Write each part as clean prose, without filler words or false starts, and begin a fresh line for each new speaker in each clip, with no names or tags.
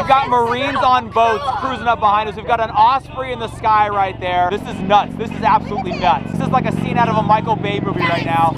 We've got Marines on boats cruising up behind us. We've got an Osprey in the sky right there. This is nuts. This is absolutely nuts. This is like a scene out of a Michael Bay movie right now.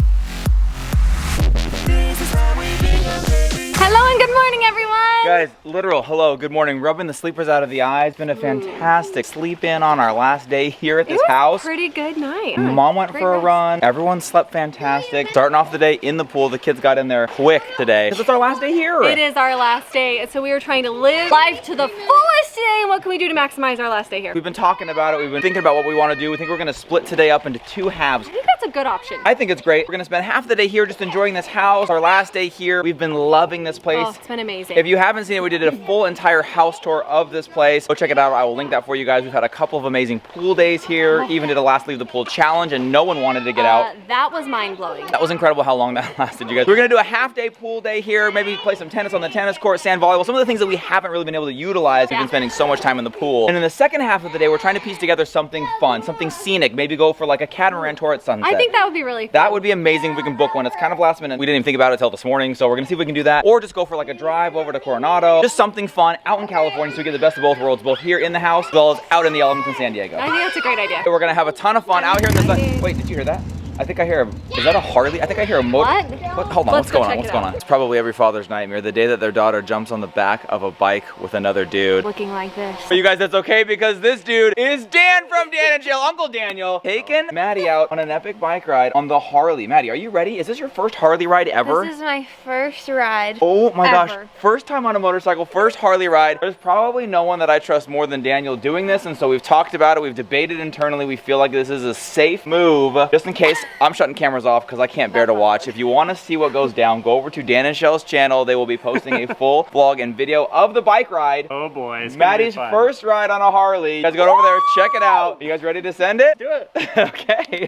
Hello and good morning, everyone.
Guys, literal hello, good morning. Rubbing the sleepers out of the eyes. Been a fantastic sleep in on our last day here at this house.
Pretty good night.
Mom went for a run. Everyone slept fantastic. Starting off the day in the pool. The kids got in there quick today. Because it's our last day here.
It is our last day. So we were trying to live life to the fullest today. And what can we do to maximize our last day here?
We've been talking about it. We've been thinking about what we want to do. We think we're going to split today up into 2 halves.
I think that's a good option.
I think it's great. We're going to spend half the day here just enjoying this house. Our last day here. We've been loving this place.
Oh, it's been amazing.
If you haven't seen it, we did a full entire house tour of this place. Go check it out. I will link that for you guys. We've had a couple of amazing pool days here. Even did a last leave the pool challenge and no one wanted to get out.
That was mind-blowing.
That was incredible how long that lasted, you guys. We're gonna do a half-day pool day here, maybe play some tennis on the tennis court, sand volleyball, some of the things that we haven't really been able to utilize. We've been spending so much time in the pool. And in the second half of the day, we're trying to piece together something fun, something scenic, maybe go for like a catamaran tour at sunset.
I think that would be really fun.
That would be amazing if we can book one. It's kind of last minute. We didn't even think about it until this morning, so we're gonna see if we can do that. Or just go for like a drive over to Coronado. Just something fun out in California so we get the best of both worlds, both here in the house as well as out in the elements in San Diego.
I think that's a great idea.
So we're gonna have a ton of fun out here in the sun. Wait, did you hear that? I think I hear is that a Harley? I think I hear a motor.
What?
Hold on, what's going on?
What's going on?
It's probably every father's nightmare, the day that their daughter jumps on the back of a bike with another dude.
Looking like this.
But you guys, that's okay because this dude is Dan from Dan and Jill, Uncle Daniel, taking Maddie out on an epic bike ride on the Harley. Maddie, are you ready? Is this your first Harley ride ever?
This is my first ride.
Oh my gosh,
ever.
First time on a motorcycle, first Harley ride. There's probably no one that I trust more than Daniel doing this, and so we've talked about it, we've debated internally, we feel like this is a safe move. Just in case, I'm shutting cameras off because I can't bear to watch. If you want to see what goes down, go over to Dan and Shell's channel. They will be posting a full vlog and video of the bike ride.
Oh boy, it's
Maddie's first ride on a Harley. You guys go over there, check it out. You guys ready to send it?
Do it.
Okay.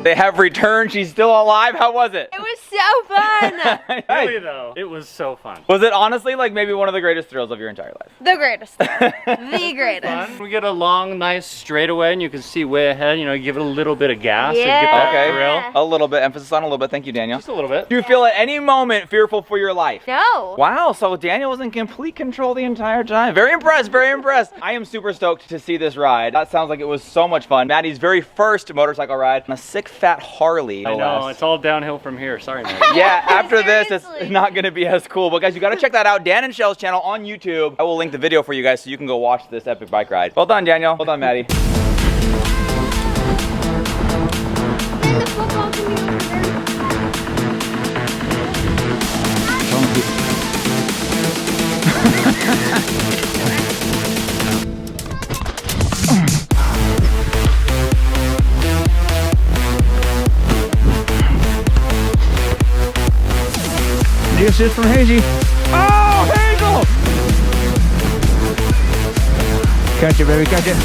They have returned. She's still alive. How was it?
It was so fun.
Really though, it was so fun.
Was it honestly like maybe one of the greatest thrills of your entire life?
The greatest. The greatest.
Fun. We get a long, nice straightaway, and you can see way ahead. You know, give it a little bit of gas to
Yeah.
get that
Okay.
thrill.
A little bit. Emphasis on a little bit. Thank you, Daniel.
Just a little bit.
Do you feel at any moment fearful for your life?
No.
Wow, so Daniel was in complete control the entire time. Very impressed, very impressed. I am super stoked to see this ride. That sounds like it was so much fun. Maddie's very first motorcycle ride on a sick fat Harley.
I know, it's all downhill from here. Sorry, man.
Yeah, after this, it's
Seriously.
not gonna be as cool. But guys, you gotta check that out. Dan and Shell's channel on YouTube. I will link the video for you guys so you can go watch this epic bike ride. Well done, Daniel. Well done, Maddie. New assist from Hazy. Oh, Hazel! Catch it, baby, catch it.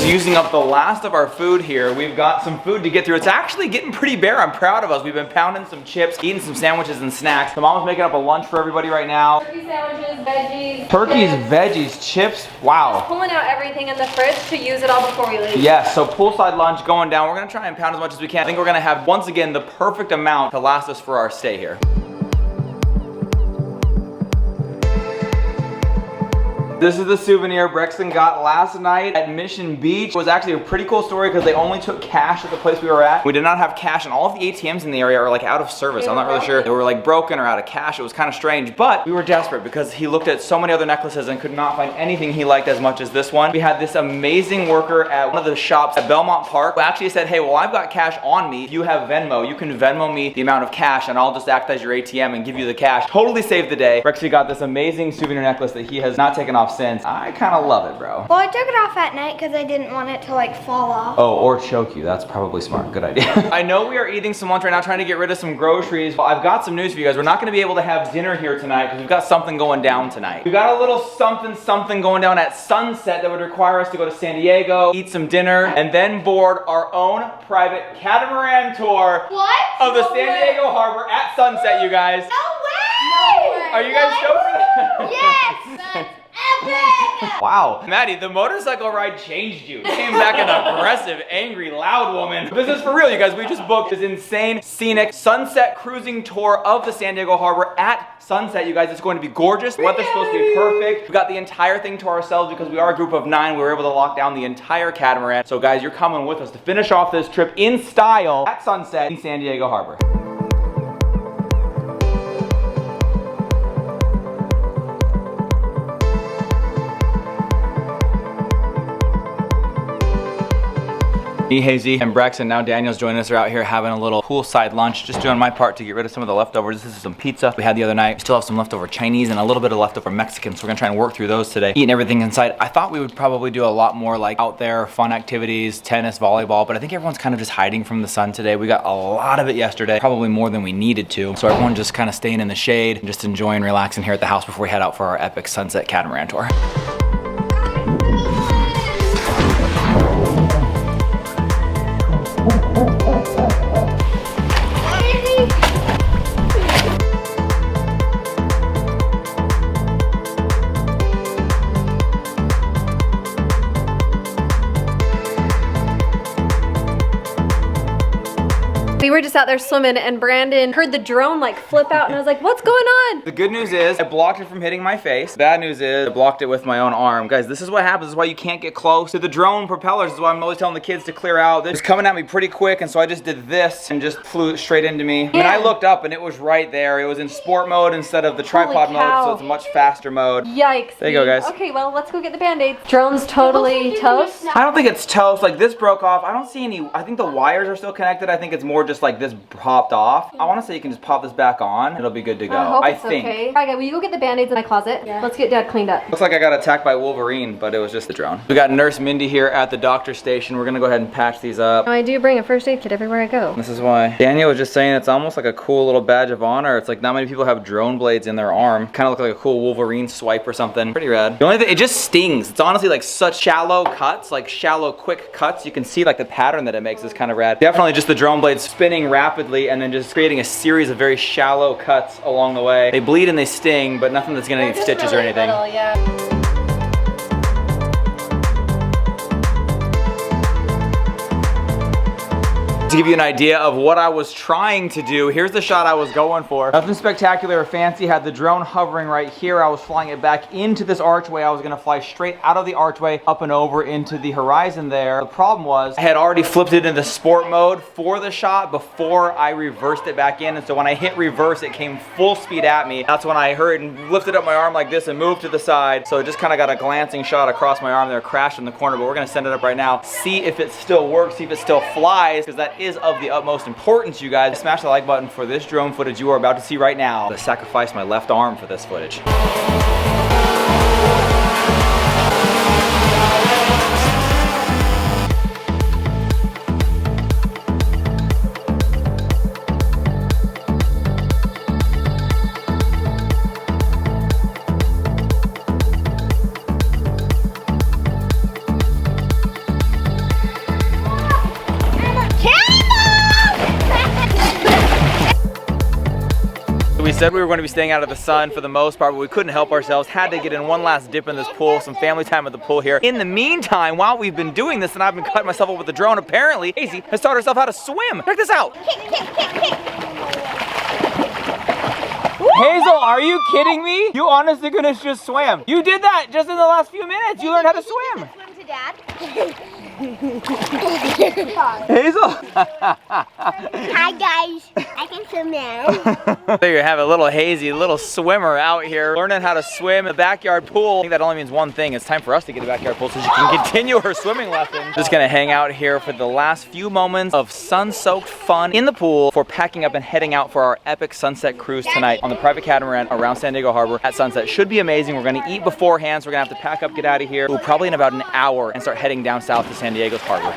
Using up the last of our food here. We've got some food to get through. It's actually getting pretty bare. I'm proud of us. We've been pounding some chips, eating some sandwiches and snacks. The mom's making up a lunch for everybody right now.
Turkey sandwiches, veggies.
Turkeys,
chips.
veggies, chips. Wow.
Pulling out everything in the fridge to use it all before we leave.
Yes, so poolside lunch going down. We're gonna try and pound as much as we can. I think we're gonna have, once again, the perfect amount to last us for our stay here. This is the souvenir Brexton got last night at Mission Beach. It was actually a pretty cool story because they only took cash at the place we were at. We did not have cash and all of the ATMs in the area are like out of service. I'm not really sure. They were like broken or out of cash. It was kind of strange, but we were desperate because he looked at so many other necklaces and could not find anything he liked as much as this one. We had this amazing worker at one of the shops at Belmont Park who actually said, hey, well, I've got cash on me. If you have Venmo, you can Venmo me the amount of cash and I'll just act as your ATM and give you the cash. Totally saved the day. Brexy got this amazing souvenir necklace that he has not taken off off since. I kind of love it, bro.
Well, I took it off at night because I didn't want it to like fall off.
Oh, or choke you. That's probably smart. Good idea. I know we are eating some lunch right now, trying to get rid of some groceries. But I've got some news for you guys. We're not going to be able to have dinner here tonight because we've got something going down tonight. We've got a little something going down at sunset that would require us to go to San Diego, eat some dinner, and then board our own private catamaran tour of the San Diego harbor at sunset, you guys.
No way!
Are you guys stoked for that?
Yes! That's epic!
Wow. Maddie, the motorcycle ride changed you. You came back an aggressive, angry, loud woman. This is for real, you guys. We just booked this insane, scenic sunset cruising tour of the San Diego harbor at sunset, you guys. It's going to be gorgeous. The weather's supposed to be perfect. We got the entire thing to ourselves because we are a group of 9. We were able to lock down the entire catamaran. So guys, you're coming with us to finish off this trip in style at sunset in San Diego harbor. Me, Hazy, and Brex, and now Daniel's joining us. We're out here having a little poolside lunch. Just doing my part to get rid of some of the leftovers. This is some pizza we had the other night. We still have some leftover Chinese and a little bit of leftover Mexican, so we're gonna try and work through those today. Eating everything inside. I thought we would probably do a lot more like out there fun activities, tennis, volleyball, but I think everyone's kind of just hiding from the sun today. We got a lot of it yesterday, probably more than we needed to. So everyone just kind of staying in the shade and just enjoying relaxing here at the house before we head out for our epic sunset catamaran tour.
We were just out there swimming and Brandon heard the drone like flip out and I was like, what's going on?
The good news is I blocked it from hitting my face. The bad news is I blocked it with my own arm. Guys, this is what happens. This is why you can't get close to the drone propellers. This is why I'm always telling the kids to clear out. It was coming at me pretty quick, and so I just did this and just flew straight into me. And I looked up and it was right there. It was in sport mode instead of the tripod mode, so it's a much faster mode.
Yikes.
There you go, guys.
Okay, well, let's go get the Band-Aids. Drone's totally toast.
I don't think it's toast. Like, this broke off. I don't see any. I think the wires are still connected. I think it's more just like this popped off. I want to say you can just pop this back on. It'll be good to go. I think.
Okay. All right, guys, will you go get the Band-Aids in my closet? Yeah. Let's get Dad cleaned up.
Looks like I got attacked by Wolverine, but it was just the drone. We got Nurse Mindy here at the doctor station. We're gonna go ahead and patch these up.
I do bring a first aid kit everywhere I go.
This is why Daniel was just saying it's almost like a cool little badge of honor. It's like not many people have drone blades in their arm. Kind of look like a cool Wolverine swipe or something. Pretty rad. The only thing, it just stings. It's honestly like such shallow cuts, like shallow quick cuts. You can see like the pattern that it makes is kind of rad. Definitely just the drone blade spinning rapidly and then just creating a series of very shallow cuts along the way. They bleed and they sting, but nothing that's gonna need stitches or anything.
Little, yeah.
To give you an idea of what I was trying to do, here's the shot I was going for. Nothing spectacular or fancy. Had the drone hovering right here. I was flying it back into this archway. I was gonna fly straight out of the archway up and over into the horizon there. The problem was I had already flipped it into sport mode for the shot before I reversed it back in. And so when I hit reverse, it came full speed at me. That's when I heard and lifted up my arm like this and moved to the side. So it just kind of got a glancing shot across my arm there, crashed in the corner, but we're gonna send it up right now. See if it still works, see if it still flies, because that is of the utmost importance, you guys. Smash the like button for this drone footage you are about to see right now. I sacrificed my left arm for this footage. We said we were going to be staying out of the sun for the most part, but we couldn't help ourselves. Had to get in one last dip in this pool, some family time at the pool here. In the meantime, while we've been doing this and I've been cutting myself up with the drone, apparently Hazy has taught herself how to swim. Check this out. Hazel, are you kidding me? You honest to goodness just swam. You did that just in the last few minutes. You learned how to swim.
Swim to Dad.
Hazel.
Hi guys, I can swim now.
There you have a little Hazy, little swimmer out here learning how to swim in the backyard pool. I think that only means one thing. It's time for us to get to the backyard pool so she can continue her swimming lesson. Just gonna hang out here for the last few moments of sun-soaked fun in the pool before packing up and heading out for our epic sunset cruise tonight on the private catamaran around San Diego Harbor at sunset. Should be amazing. We're gonna eat beforehand, so we're gonna have to pack up, get out of here. We'll probably in about an hour and start heading down south to San Diego's harbor.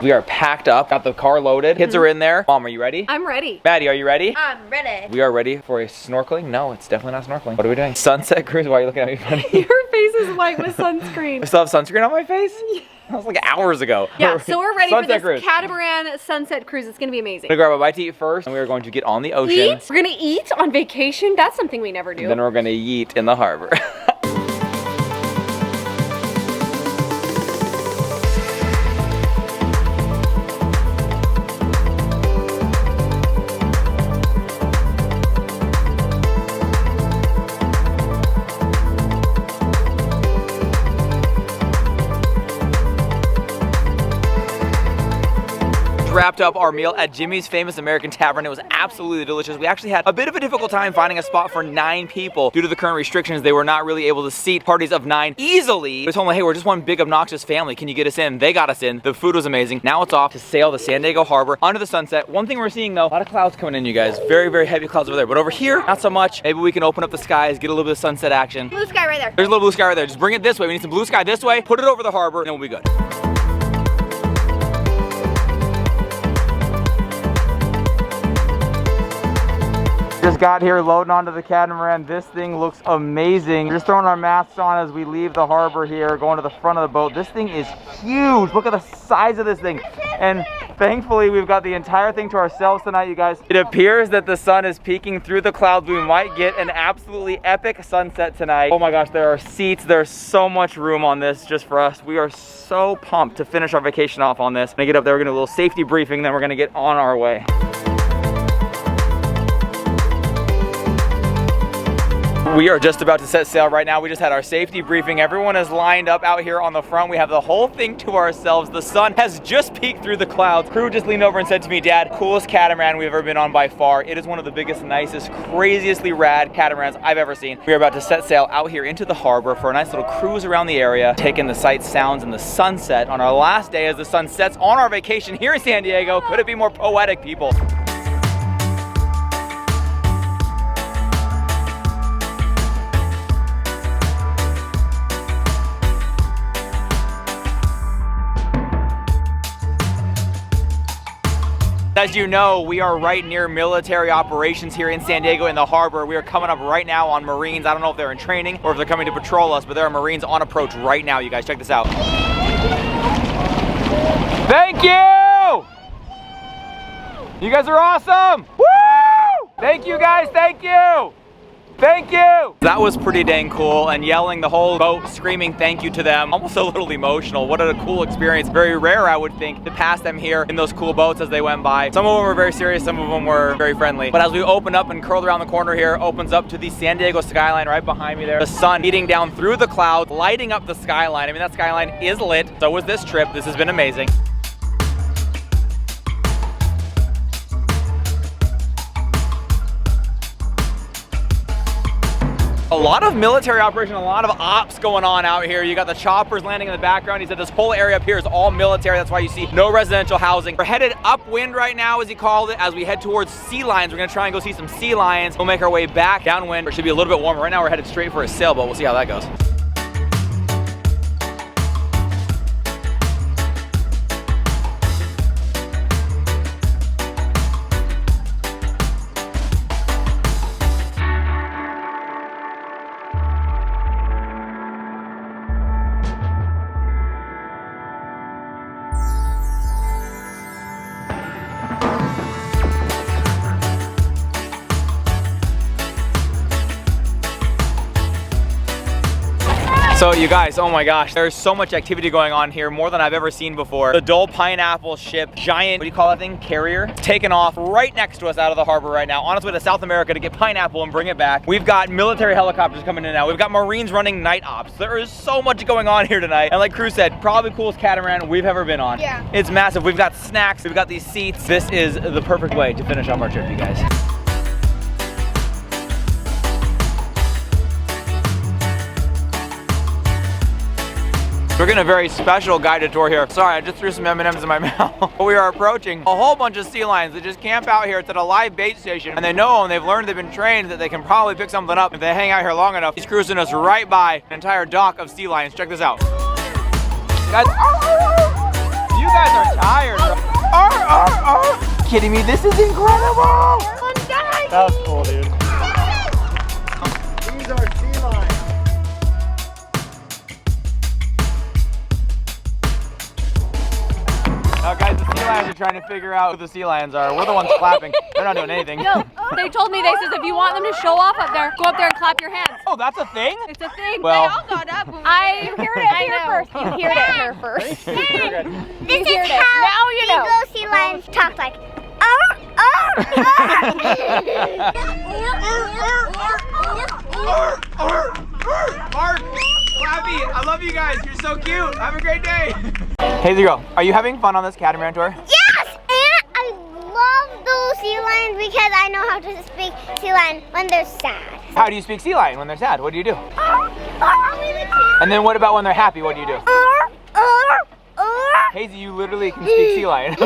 We are packed up, got the car loaded. Kids are in there. Mom, are you ready?
I'm ready.
Maddie, are you ready?
I'm ready.
We are ready for a snorkeling. No, it's definitely not snorkeling. What are we doing? Sunset cruise. Why are you looking at me funny?
Your face is white with sunscreen.
I still have sunscreen on my face? That was like hours ago.
Yeah, so we're ready for this
cruise.
catamaran sunset cruise. It's gonna be amazing.
We're gonna grab a bite to eat first, and we are going to get on the ocean.
Eat? We're gonna eat on vacation? That's something we never do.
Then we're gonna yeet in the harbor. Wrapped up our meal at Jimmy's Famous American Tavern. It was absolutely delicious. We actually had a bit of a difficult time finding a spot for 9 people. Due to the current restrictions, they were not really able to seat parties of 9 easily. They told me, hey, we're just one big obnoxious family. Can you get us in? They got us in. The food was amazing. Now it's off to sail the San Diego Harbor under the sunset. One thing we're seeing though, a lot of clouds coming in, you guys. Very, very heavy clouds over there. But over here, not so much. Maybe we can open up the skies, get a little bit of sunset action.
Blue sky right there.
There's a little blue sky right there. Just bring it this way. We need some blue sky this way. Put it over the harbor, and then we'll be good. Just got here loading onto the catamaran. This thing looks amazing. Just throwing our masks on as we leave the harbor here, going to the front of the boat. This thing is huge. Look at the size of this thing. And thankfully, we've got the entire thing to ourselves tonight, you guys. It appears that the sun is peeking through the clouds. We might get an absolutely epic sunset tonight. Oh my gosh, there are seats. There's so much room on this just for us. We are so pumped to finish our vacation off on this. When I get up there, we're gonna do a little safety briefing, then we're gonna get on our way. We are just about to set sail right now. We just had our safety briefing. Everyone is lined up out here on the front. We have the whole thing to ourselves. The sun has just peeked through the clouds. Crew just leaned over and said to me, Dad, coolest catamaran we've ever been on by far. It is one of the biggest, nicest, craziestly rad catamarans I've ever seen. We are about to set sail out here into the harbor for a nice little cruise around the area, taking the sights, sounds, and the sunset on our last day as the sun sets on our vacation here in San Diego. Could it be more poetic, people? As you know, we are right near military operations here in San Diego in the harbor. We are coming up right now on Marines. I don't know if they're in training or if they're coming to patrol us, but there are Marines on approach right now. You guys, check this out. Thank you! You guys are awesome! Woo! Thank you guys, thank you! Thank you! That was pretty dang cool, and yelling the whole boat, screaming thank you to them. Almost a little emotional. What a cool experience. Very rare, I would think, to pass them here in those cool boats as they went by. Some of them were very serious, some of them were very friendly. But as we open up and curled around the corner here, opens up to the San Diego skyline right behind me there. The sun beating down through the clouds, lighting up the skyline. I mean, that skyline is lit. So was this trip. This has been amazing. A lot of military operation, a lot of ops going on out here. You got the choppers landing in the background. He said this whole area up here is all military. That's why you see no residential housing. We're headed upwind right now, as he called it, as we head towards sea lions. We're gonna try and go see some sea lions. We'll make our way back downwind. It should be a little bit warmer. Right now we're headed straight for a sailboat. We'll see how that goes. So you guys, oh my gosh, there's so much activity going on here, more than I've ever seen before. The Dole Pineapple ship, giant, what do you call that thing? Carrier, taking off right next to us out of the harbor right now, on its way to South America to get pineapple and bring it back. We've got military helicopters coming in now. We've got Marines running night ops. There is so much going on here tonight. And like Crew said, probably coolest catamaran we've ever been on.
Yeah.
It's massive. We've got snacks, we've got these seats. This is the perfect way to finish off our trip, you guys. We're getting a very special guided tour here. Sorry, I just threw some M&Ms in my mouth. We are approaching a whole bunch of sea lions that just camp out here. It's at a live bait station, and they know and they've learned, they've been trained that they can probably pick something up if they hang out here long enough. He's cruising us right by an entire dock of sea lions. Check this out. Guys, you guys are tired, bro. Kidding me? This is incredible.
That was cool, dude.
These are sea lions.
Now guys, the sea lions are trying to figure out who the sea lions are. We're the ones clapping. They're not doing anything.
No, they told me, they says if you want them to show off up there, go up there and clap your hands.
Oh, that's a thing?
It's a thing.
Well,
You heard it here first. You heard it here first.
This is
it.
how
Now you know.
Eagle sea lions talk like.
Mark, Clappy, I love you guys. You're so cute. Have a great day. Hazy girl, are you having fun on this catamaran tour?
Yes, and I love those sea lions because I know how to speak sea lion when they're sad.
How do you speak sea lion when they're sad? What do you do? And then what about when they're happy? What do you do? Hazy, you literally can speak sea lion.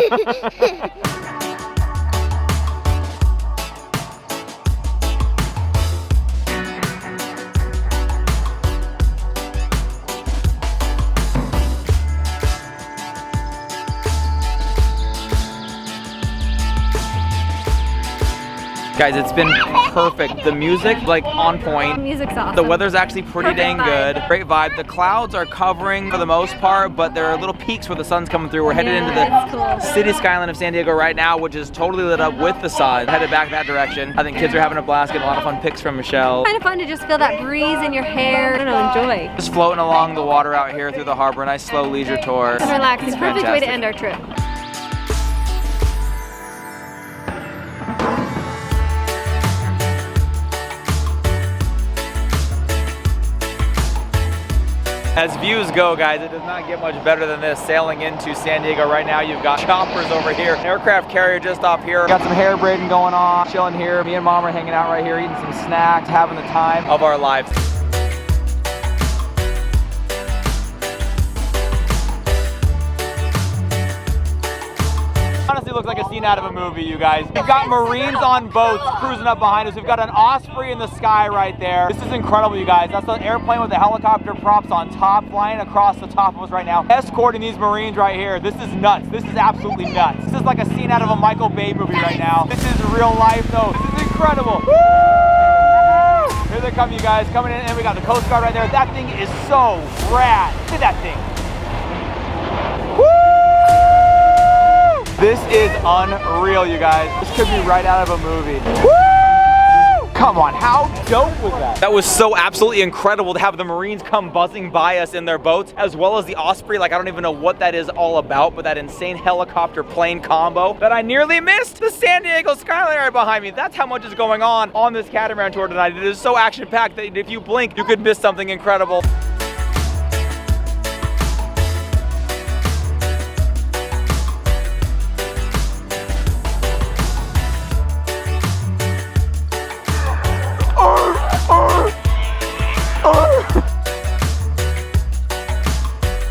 Guys, it's been perfect. The music, like, on point.
Music's awesome.
The weather's actually pretty
Perfect
dang
vibe.
good. Great vibe. The clouds are covering for the most part, but there are little peaks where the sun's coming through. We're headed into
it's
the
cool.
city skyline of San Diego right now, which is totally lit up with the sun. Headed back that direction. I think kids are having a blast, getting a lot of fun pics from Michelle.
Kind of fun to just feel that breeze in your hair. I don't know, enjoy.
Just floating along the water out here through the harbor. Nice slow leisure tour.
And relax. It's a perfect way to
fantastic.
end our trip.
As views go, guys, it does not get much better than this. Sailing into San Diego right now, you've got choppers over here, an aircraft carrier just off here. Got some hair braiding going on, chilling here. Me and Mom are hanging out right here, eating some snacks, having the time of our lives. Honestly looks like a scene out of a movie, you guys. We've got Marines on boats cruising up behind us. We've got an Osprey in the sky right there. This is incredible, you guys. That's the airplane with the helicopter props on top, flying across the top of us right now, escorting these Marines right here. This is nuts. This is absolutely nuts. This is like a scene out of a Michael Bay movie right now. This is real life, though. This is incredible. Woo! Here they come, you guys, coming in, and we got the Coast Guard right there. That thing is so rad. Look at that thing. Woo! This is unreal, you guys. This could be right out of a movie. Woo! Come on, how dope was that? That was so absolutely incredible to have the Marines come buzzing by us in their boats, as well as the Osprey. Like, I don't even know what that is all about, but that insane helicopter plane combo that I nearly missed. The San Diego skyline right behind me. That's how much is going on this catamaran tour tonight. It is so action-packed that if you blink, you could miss something incredible.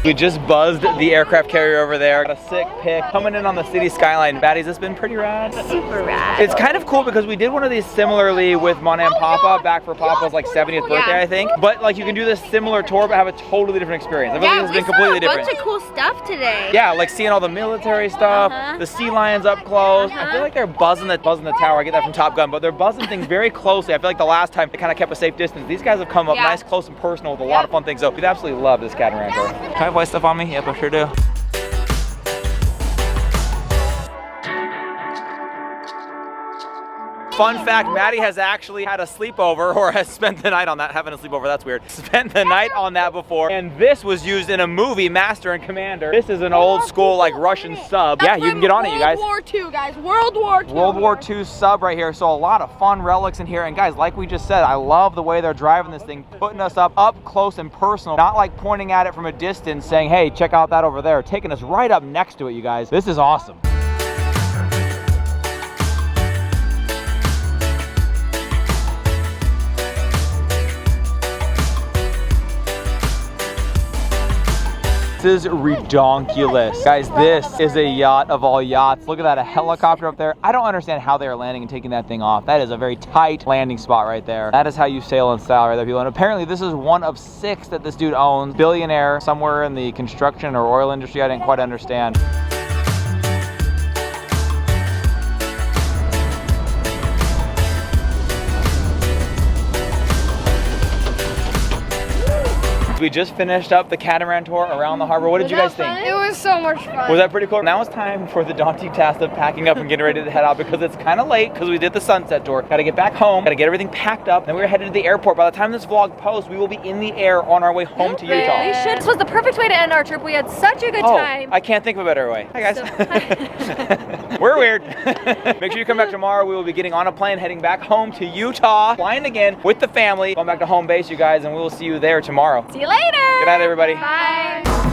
We just buzzed the aircraft carrier over there. Got a sick pic coming in on the city skyline. Maddie's, this been pretty rad.
Super rad.
It's kind of cool because we did one of these similarly with Mona and Papa back for Papa's like 70th birthday, I think. But like you can do this similar tour but have a totally different experience. I feel like this has been completely different.
of cool stuff today.
Yeah, like seeing all the military stuff, the sea lions up close. I feel like they're buzzing the tower. I get that from Top Gun, but they're buzzing things very closely. I feel like the last time they kind of kept a safe distance. These guys have come up nice, close, and personal with a lot of fun things. So we'd absolutely love this catamaran tour. Can I play stuff on me? Yep, I sure do. Fun fact, Maddie has actually had a sleepover, or has spent the night on that. Having a sleepover, that's weird. Spent the night on that before. And this was used in a movie, Master and Commander. This is an old school like Russian sub. Yeah, you can get on it, you guys.
World War II, guys. World War II.
World War II sub right here. So a lot of fun relics in here. And guys, like we just said, I love the way they're driving this thing, putting us up close and personal. Not like pointing at it from a distance saying, hey, check out that over there. Taking us right up next to it, you guys. This is awesome. This is redonkulous. Guys, this is a yacht of all yachts. Look at that, a helicopter up there. I don't understand how they are landing and taking that thing off. That is a very tight landing spot right there. That is how you sail in style right there, people. And apparently this is one of 6 that this dude owns. Billionaire, somewhere in the construction or oil industry. I didn't quite understand. We just finished up the catamaran tour around the harbor. What did you guys think?
It was so much fun.
Was that pretty cool? Now it's time for the daunting task of packing up and getting ready to head out because it's kind of late because we did the sunset tour. Got to get back home, got to get everything packed up. Then we're headed to the airport. By the time this vlog posts, we will be in the air on our way home to Utah.
We should. This was the perfect way to end our trip. We had such a good time.
I can't think of a better way. Hi guys. We're weird. Make sure you come back tomorrow. We will be getting on a plane, heading back home to Utah, flying again with the family, going back to home base, you guys, and we will see you there tomorrow.
See you later.
Good night, everybody.
Bye.